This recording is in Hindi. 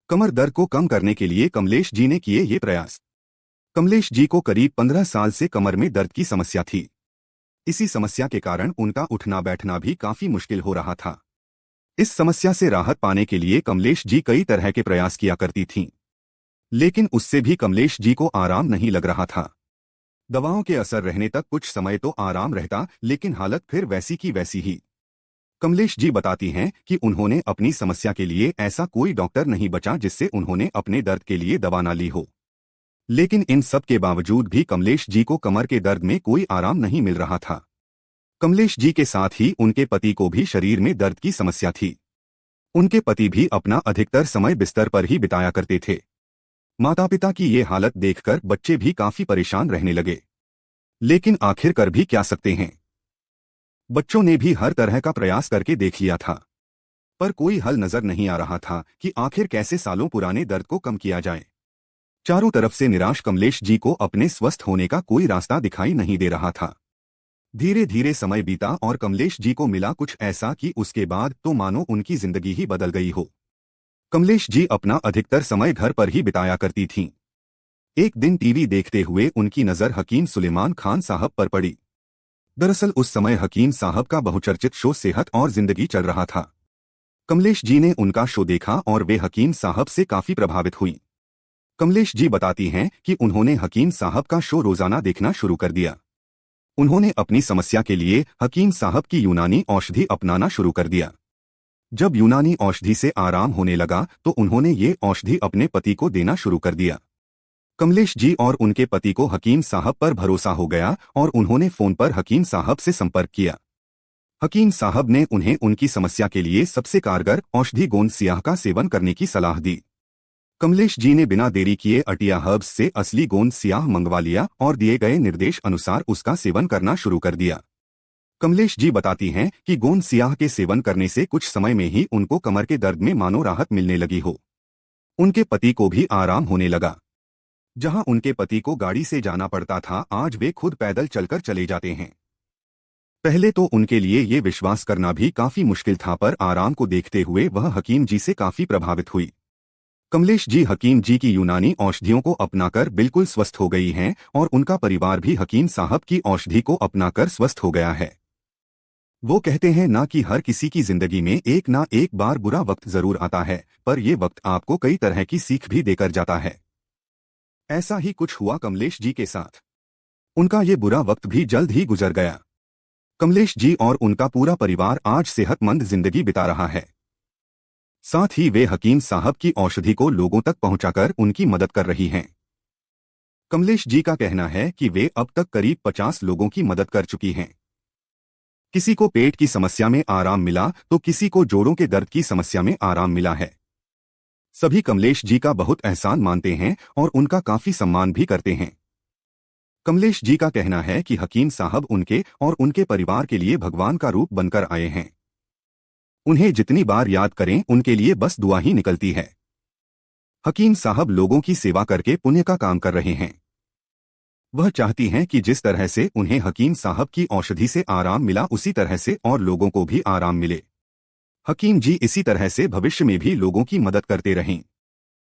कमर दर्द को कम करने के लिए कमलेश जी ने किए ये प्रयास। कमलेश जी को करीब 15 साल से कमर में दर्द की समस्या थी। इसी समस्या के कारण उनका उठना बैठना भी काफी मुश्किल हो रहा था। इस समस्या से राहत पाने के लिए कमलेश जी कई तरह के प्रयास किया करती थीं, लेकिन उससे भी कमलेश जी को आराम नहीं लग रहा था। दवाओं के असर रहने तक कुछ समय तो आराम रहता, लेकिन हालत फिर वैसी की वैसी ही। कमलेश जी बताती हैं कि उन्होंने अपनी समस्या के लिए ऐसा कोई डॉक्टर नहीं बचा जिससे उन्होंने अपने दर्द के लिए दवा ना ली हो। लेकिन इन सब के बावजूद भी कमलेश जी को कमर के दर्द में कोई आराम नहीं मिल रहा था। कमलेश जी के साथ ही उनके पति को भी शरीर में दर्द की समस्या थी। उनके पति भी अपना अधिकतर समय बिस्तर पर ही बिताया करते थे। माता पिता की ये हालत देखकर बच्चे भी काफी परेशान रहने लगे। लेकिन आखिर कर भी क्या सकते हैं। बच्चों ने भी हर तरह का प्रयास करके देख लिया था, पर कोई हल नजर नहीं आ रहा था कि आखिर कैसे सालों पुराने दर्द को कम किया जाए। चारों तरफ से निराश कमलेश जी को अपने स्वस्थ होने का कोई रास्ता दिखाई नहीं दे रहा था। धीरे धीरे समय बीता और कमलेश जी को मिला कुछ ऐसा कि उसके बाद तो मानो उनकी जिंदगी ही बदल गई हो। कमलेश जी अपना अधिकतर समय घर पर ही बिताया करती थीं। एक दिन टीवी देखते हुए उनकी नजर हकीम सुलेमान खान साहब पर पड़ी। दरअसल उस समय हकीम साहब का बहुचर्चित शो सेहत और जिंदगी चल रहा था। कमलेश जी ने उनका शो देखा और वे हकीम साहब से काफी प्रभावित हुई। कमलेश जी बताती हैं कि उन्होंने हकीम साहब का शो रोजाना देखना शुरू कर दिया। उन्होंने अपनी समस्या के लिए हकीम साहब की यूनानी औषधि अपनाना शुरू कर दिया। जब यूनानी औषधि से आराम होने लगा तो उन्होंने ये औषधि अपने पति को देना शुरू कर दिया। कमलेश जी और उनके पति को हकीम साहब पर भरोसा हो गया और उन्होंने फोन पर हकीम साहब से संपर्क किया। हकीम साहब ने उन्हें उनकी समस्या के लिए सबसे कारगर औषधि गोंद सियाह का सेवन करने की सलाह दी। कमलेश जी ने बिना देरी किए अटिया हर्ब्स से असली गोंद सियाह मंगवा लिया और दिए गए निर्देश अनुसार उसका सेवन करना शुरू कर दिया। कमलेश जी बताती हैं कि गोंद सियाह के सेवन करने से कुछ समय में ही उनको कमर के दर्द में मानो राहत मिलने लगी हो। उनके पति को भी आराम होने लगा। जहां उनके पति को गाड़ी से जाना पड़ता था, आज वे खुद पैदल चलकर चले जाते हैं। पहले तो उनके लिए ये विश्वास करना भी काफी मुश्किल था, पर आराम को देखते हुए वह हकीम जी से काफी प्रभावित हुई। कमलेश जी हकीम जी की यूनानी औषधियों को अपनाकर बिल्कुल स्वस्थ हो गई हैं और उनका परिवार भी हकीम साहब की औषधि को अपनाकर स्वस्थ हो गया है। वो कहते हैं ना कि हर किसी की जिंदगी में एक ना एक बार बुरा वक्त जरूर आता है, पर यह वक्त आपको कई तरह की सीख भी देकर जाता है। ऐसा ही कुछ हुआ कमलेश जी के साथ। उनका ये बुरा वक्त भी जल्द ही गुजर गया। कमलेश जी और उनका पूरा परिवार आज सेहतमंद जिंदगी बिता रहा है। साथ ही वे हकीम साहब की औषधि को लोगों तक पहुंचाकर उनकी मदद कर रही हैं। कमलेश जी का कहना है कि वे अब तक करीब 50 लोगों की मदद कर चुकी हैं। किसी को पेट की समस्या में आराम मिला तो किसी को जोड़ों के दर्द की समस्या में आराम मिला है। सभी कमलेश जी का बहुत एहसान मानते हैं और उनका काफी सम्मान भी करते हैं। कमलेश जी का कहना है कि हकीम साहब उनके और उनके परिवार के लिए भगवान का रूप बनकर आए हैं। उन्हें जितनी बार याद करें उनके लिए बस दुआ ही निकलती है। हकीम साहब लोगों की सेवा करके पुण्य का काम कर रहे हैं। वह चाहती हैं कि जिस तरह से उन्हें हकीम साहब की औषधि से आराम मिला, उसी तरह से और लोगों को भी आराम मिले। हकीम जी इसी तरह से भविष्य में भी लोगों की मदद करते रहें।